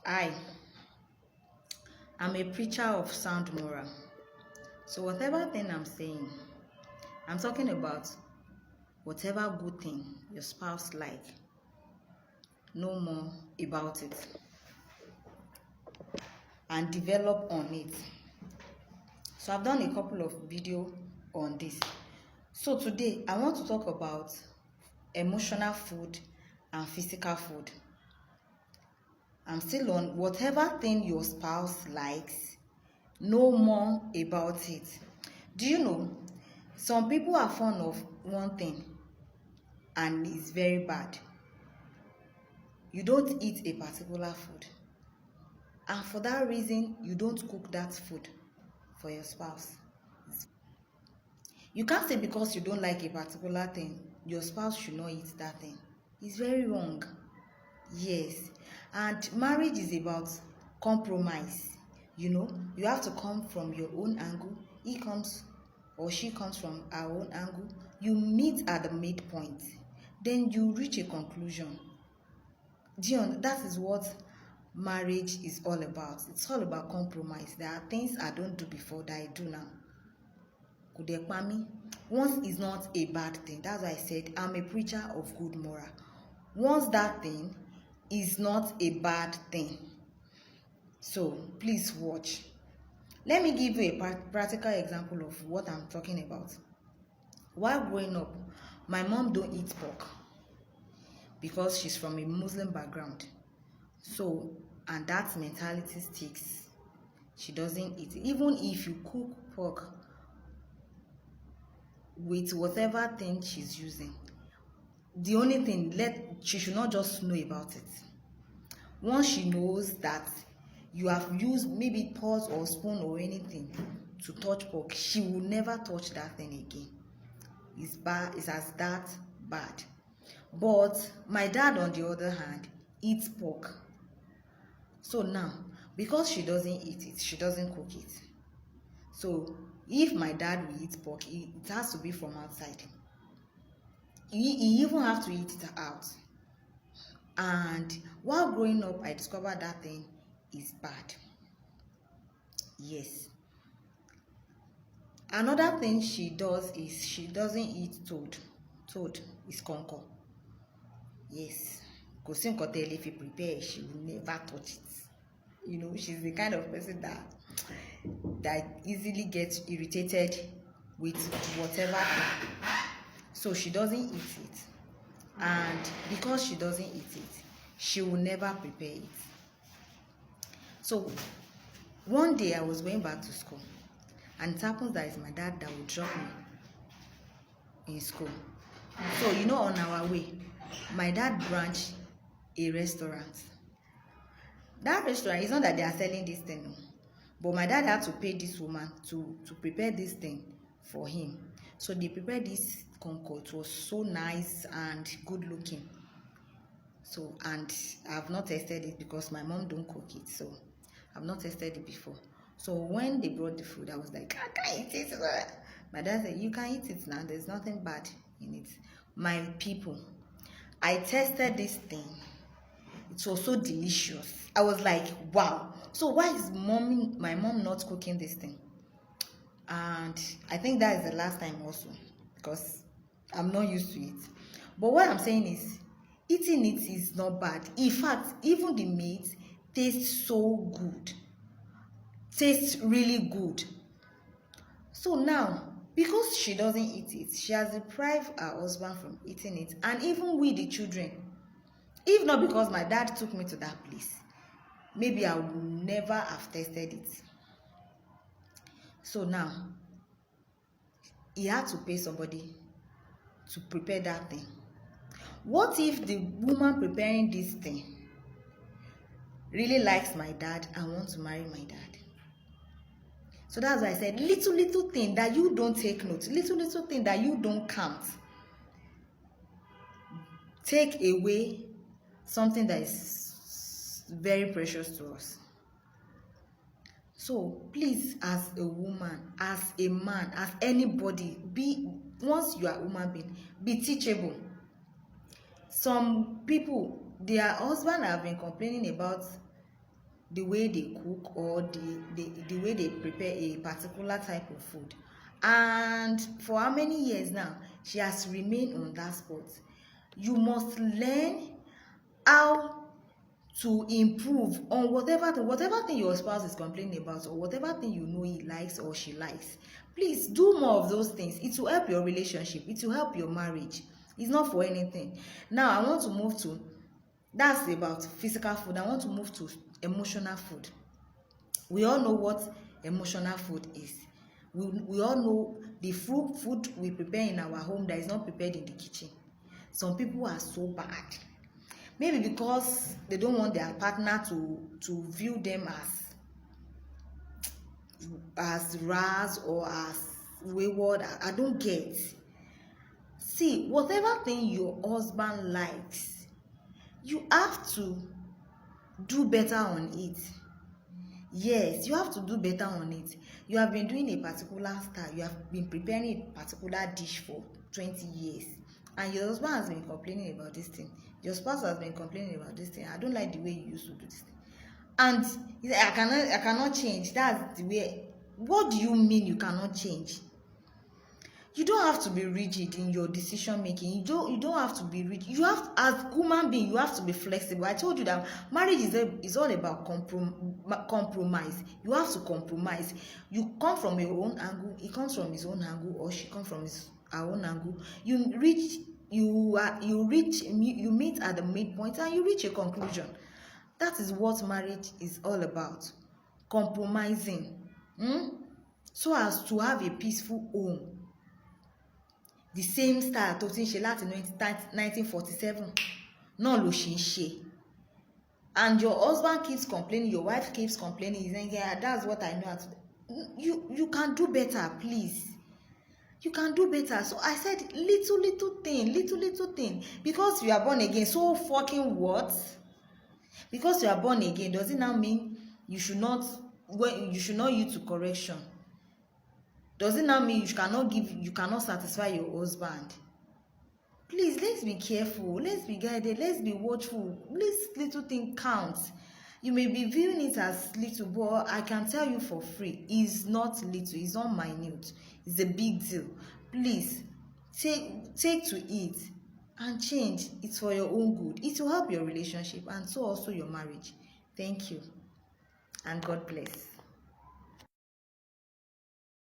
I am a preacher of sound moral. So whatever thing I'm saying, I'm talking about whatever good thing your spouse like, know more about it and develop on it. So I've done a couple of videos on this. So today I want to talk about emotional food and physical food. I'm still on whatever thing your spouse likes, know more about it. Do you know some people are fond of one thing and it's very bad? You don't eat a particular food, and for that reason you don't cook that food for your spouse. You can't say because you don't like a particular thing your spouse should not eat that thing. It's very wrong. Yes, and marriage is about compromise. You have to come from your own angle. He comes or she comes from our own angle. You meet at the midpoint, then you reach a conclusion. That is what marriage is all about. It's all about compromise. There are things I don't do before that I do now. Once is not a bad thing. That's why I said I'm a preacher of good moral. Once that thing is not a bad thing. So please watch. Let me give you a practical example of what I'm talking about. While growing up, my mom don't eat pork because she's from a Muslim background. So, and that mentality sticks. She doesn't eat it. Even if you cook pork with whatever thing she's using, the only thing, she should not just know about it. Once she knows that you have used maybe pot or spoon or anything to touch pork, she will never touch that thing again. It's bad. It's as that bad. But my dad, on the other hand, eats pork. So now, because she doesn't eat it, she doesn't cook it. So if my dad will eat pork, it has to be from outside. He even have to eat it out. And while growing up, I discovered that thing is bad. Yes. Another thing she does is she doesn't eat toad. Toad is conco. Yes. Because if you prepare, she will never touch it. She's the kind of person that easily gets irritated with whatever thing. So she doesn't eat it. And because she doesn't eat it, she will never prepare it. So one day I was going back to school, and it happens that it's my dad that will drop me in school. So on our way, my dad branched a restaurant. That restaurant, it's not that they are selling this thing, no. But my dad had to pay this woman to prepare this thing for him. So they prepared this concourse. It was so nice and good looking. So, and I've not tested it because my mom don't cook it. So I've not tested it before. So when they brought the food, I was like, I can't eat it. My dad said, you can eat it now. There's nothing bad in it. My people, I tested this thing. It was so delicious. I was like, wow. So why is my mom not cooking this thing? And I think that is the last time also, because I'm not used to it. But what I'm saying is, eating it is not bad. In fact, even the meat tastes so good. Tastes really good. So now, because she doesn't eat it, she has deprived her husband from eating it, and even we the children. If not because my dad took me to that place, maybe I would never have tasted it. So now, he had to pay somebody to prepare that thing. What if the woman preparing this thing really likes my dad and wants to marry my dad? So that's why I said little thing that you don't take note, little thing that you don't count, take away something that is very precious to us. So please, as a woman, as a man, as anybody, once you are a human being, be teachable. Some people, their husband have been complaining about the way they cook or the way they prepare a particular type of food. And for how many years now she has remained on that spot. You must learn how to improve on whatever thing your spouse is complaining about, or whatever thing you know he likes or she likes. Please do more of those things. It will help your relationship, it will help your marriage. It's not for anything. Now I want to move to, that's about physical food. I want to move to emotional food. We all know what emotional food is. We all know the food we prepare in our home that is not prepared in the kitchen. Some people are so bad, maybe because they don't want their partner to view them as ras or as wayward. I don't get. See, whatever thing your husband likes, you have to do better on it. Yes, you have to do better on it. You have been doing a particular style, you have been preparing a particular dish for 20 years, and your husband has been complaining about this thing, your spouse has been complaining about this thing. I don't like the way you used to do this thing. And he said, I cannot change. That's the way. What do you mean you cannot change? You don't have to be rigid in your decision making. You don't have to be rigid. You have, as human being, you have to be flexible. I told you that marriage is all about compromise. You have to compromise. You come from your own angle, he comes from his own angle, or she comes from her own angle. You meet at the midpoint and you reach a conclusion. That is what marriage is all about. Compromising, so as to have a peaceful home. The same style tó ti ń ṣe láti 1947 náà ló ṣe ń ṣe. And your husband keeps complaining, your wife keeps complaining, he's saying, yeah, that's what I know how to do. You can do better, please. You can do better. So I said little thing. Because you are born again, so fucking what? Because you are born again, does it now mean you should not yield to correction? Does it now mean you cannot satisfy your husband? Please, let's be careful, let's be guided, let's be watchful. This little thing counts. You may be viewing it as little, but I can tell you for free, it's not little, it's not minute, it's a big deal. Please, take to it and change. It's for your own good. It will help your relationship and so also your marriage. Thank you, and God bless.